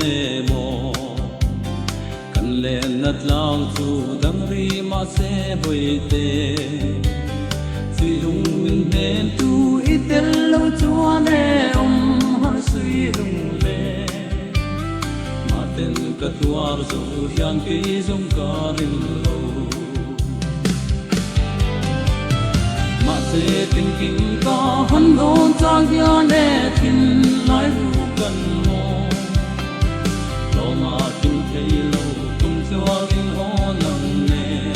nè mò cần lên nát lang chu đăng ri mà sẽ bơi tê chỉ lung mình bên tu ít tên lâu chúa nè har suy lung lệ mà tên cả tuar rồi hiang kỳ giống cả rin lâu mà sẽ tình kinh có hắn đón trang gia nè tin lại ru cần mò lo mà kinh thấy lâu cùng chúa kinh ho nặng nề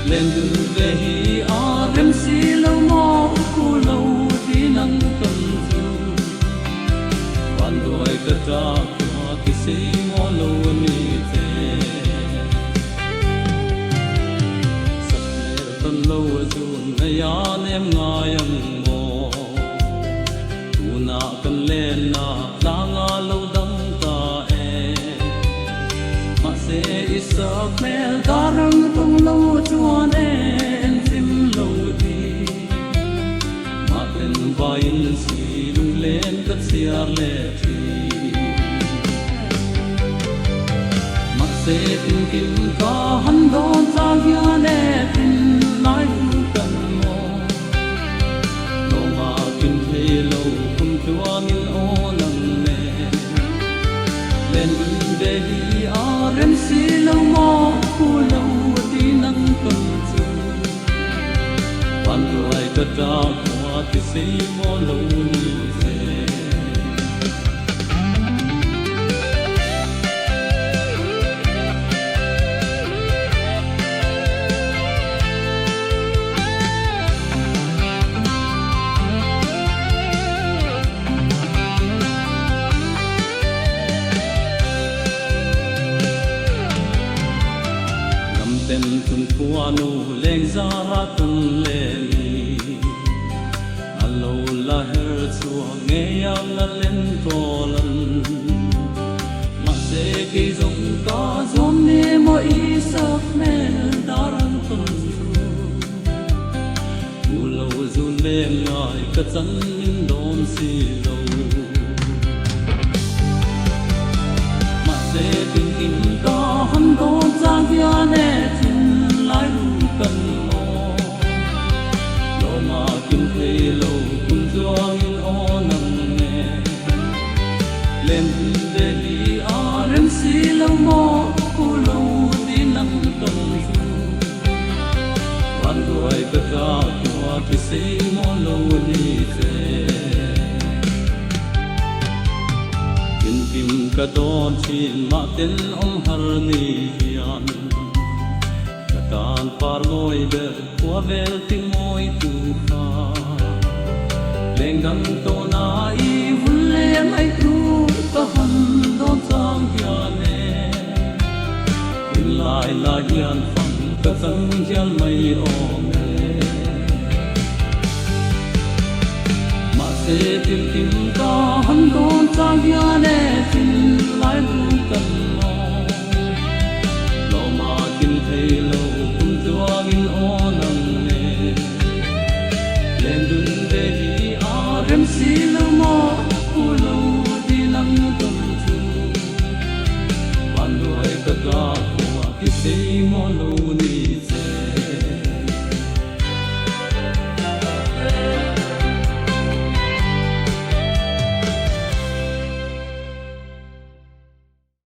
lên đường về hi a rem si lâu mò cu lâu thì nắng cần du quan đôi cả ta cái si mò lâu ni thế sắc lệ tân lâu chun ngày an em ngài em mò tu na cần lên na la nga lâu đắng ta mà sẽ isak mel darang tung lâu chuan em tim lâu đi mà tên vain si lung lên cất xiar lệ thi mà sẽ tin kim có hắn đón ra kia nè tin lại cần mò lo mà kim thấy lâu cùng chúa min ô nặng nề lên về đi a rem si lâu mò cu lâu tí nắng cầm chu quan đôi cả ta qua thì si mò lâu ni thế tên tung qua nu leng ra ra tung lệ mi alo la her chua nghe yang la lên to lần mà sẽ khi dùng có zoom ne mo i sắc mẹ daran tung u lâu du lên ngài cất dẫn in đón si lâu mà sẽ tình kinh có hắn đón giang kia nè lại cần mò lo mà kim thấy lâu cùng doang in o nặng nề lên về đi a rem si lâu mò cu lâu đi nắng cần du quan đôi cả ta qua thì si mò lâu ni thế kim kim cả đón chín mà tên har ni hian tan par ngồi bờ qua vel tình môi tu pha lên đằng to na i vun lên ai tu ta han đón sang kia nè in lại là hiền phẳng ta sang hiền mây ôm mà sẽ tìm tìm ta han đón sang kia nè tin lại lu cần lo mà tìm thấy lâu in o nặng nề lên đường về đi a rem si lâu mò cu lâu đi nắng cầm chu quan đôi cả ta qua cái si mò lâu ni